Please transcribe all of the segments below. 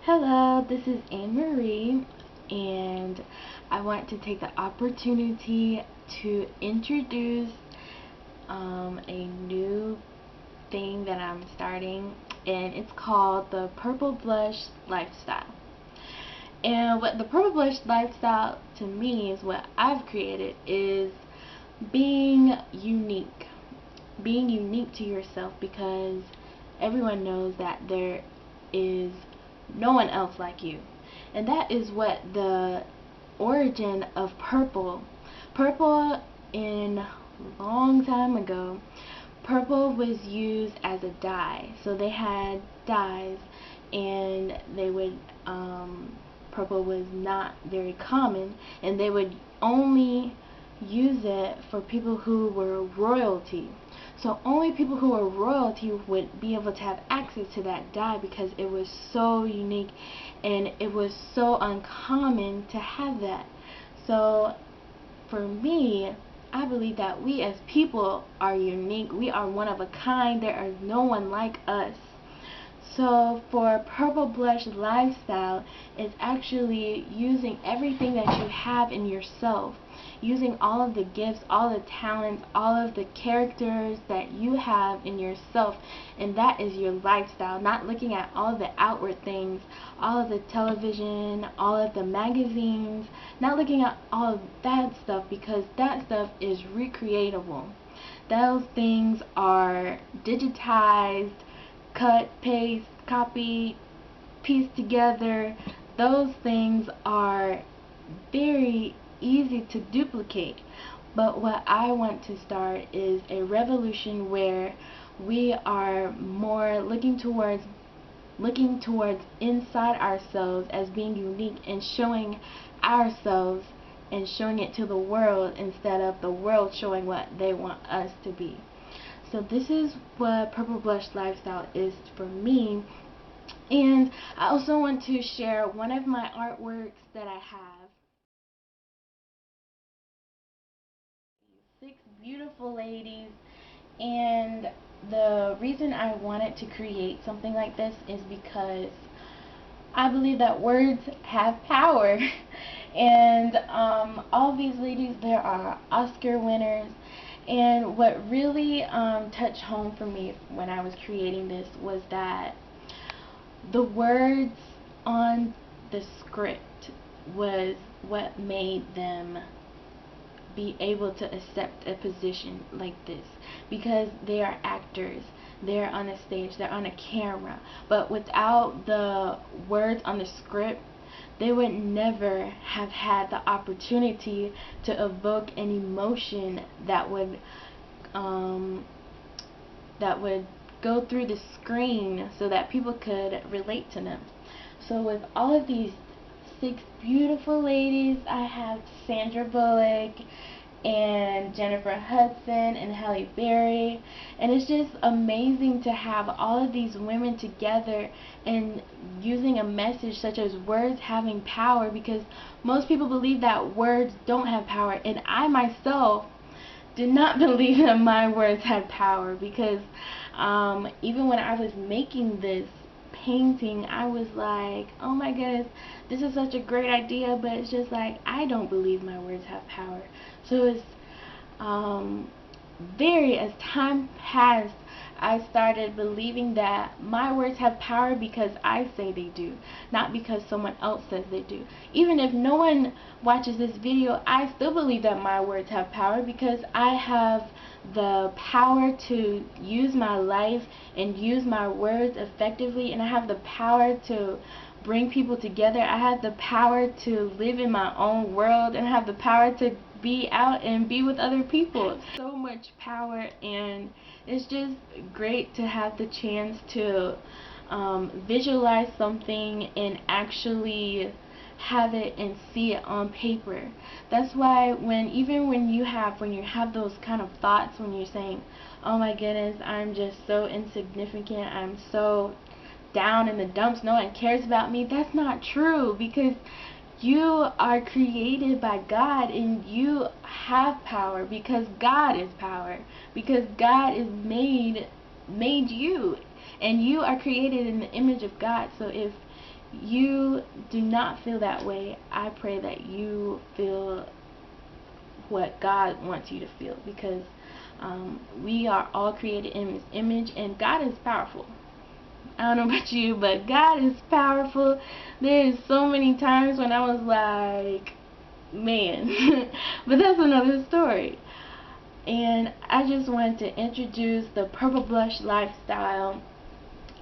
Hello, this is Anne Marie, and I want to take the opportunity to introduce a new thing that I'm starting, and it's called the Purple Blush Lifestyle. And what the Purple Blush Lifestyle to me is, what I've created, is being unique. Being unique to yourself, because everyone knows that there is no one else like you. And that is what the origin of purple in long time ago, purple was used as a dye. So they had dyes, and they would purple was not very common, and they would only use it for people who were royalty. So only people who were royalty would be able to have access to that dye, because it was so unique and it was so uncommon to have that. So for me, I believe that we as people are unique. We are one of a kind. There is no one like us. So for Purple Blush Lifestyle, it's actually using everything that you have in yourself, using all of the gifts, all the talents, all of the characters that you have in yourself, and that is your lifestyle. Not looking at all of the outward things, all of the television, all of the magazines, not looking at all of that stuff, because that stuff is recreatable. Those things are digitized, cut, paste, copy, piece together. Those things are very easy to duplicate. But what I want to start is a revolution where we are more looking towards inside ourselves as being unique, and showing ourselves and showing it to the world, instead of the world showing what they want us to be. So this is what Purple Blush Lifestyle is for me. And I also want to share one of my artworks that I have. 6 beautiful ladies. And the reason I wanted to create something like this is because I believe that words have power. And all these ladies, there are Oscar winners. And what really touched home for me when I was creating this was that the words on the script was what made them be able to accept a position like this, because they are actors. They're on a stage, they're on a camera, but without the words on the script, they would never have had the opportunity to evoke an emotion that would go through the screen, so that people could relate to them. So with all of these 6 beautiful ladies, I have Sandra Bullock and Jennifer Hudson and Halle Berry, and it's just amazing to have all of these women together and using a message such as words having power, because most people believe that words don't have power, and I myself did not believe that my words had power, because even when I was making this painting, I was like, oh my goodness, this is such a great idea, but it's just like, I don't believe my words have power. So it's as time passed, I started believing that my words have power because I say they do, not because someone else says they do. Even if no one watches this video, I still believe that my words have power, because I have the power to use my life and use my words effectively, and I have the power to bring people together. I have the power to live in my own world, and I have the power to be out and be with other people. So much power, and it's just great to have the chance to visualize something and actually have it and see it on paper. That's why even when you have those kind of thoughts, when you're saying, oh my goodness, I'm just so insignificant, I'm so down in the dumps, no one cares about me, that's not true, because you are created by God, and you have power, because God is power, because God is made you, and you are created in the image of God. So if you do not feel that way, I pray that you feel what God wants you to feel, because we are all created in His image, and God is powerful. I don't know about you, but God is powerful. There's so many times when I was like, man, but that's another story. And I just wanted to introduce the purple blush lifestyle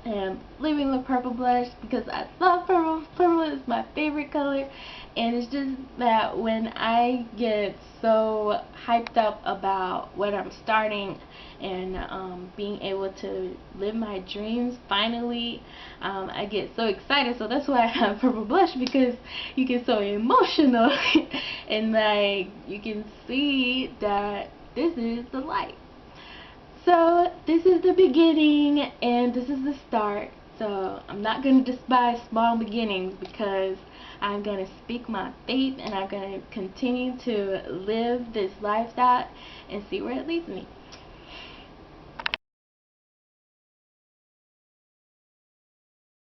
and living with purple blush, because I love purple. Purple is my favorite color, and it's just that when I get so hyped up about what I'm starting and being able to live my dreams finally, I get so excited. So that's why I have purple blush, because you get so emotional and like you can see that this is the light. So this is the beginning and this is the start. So I'm not going to despise small beginnings, because I'm going to speak my faith and I'm going to continue to live this lifestyle and see where it leads me.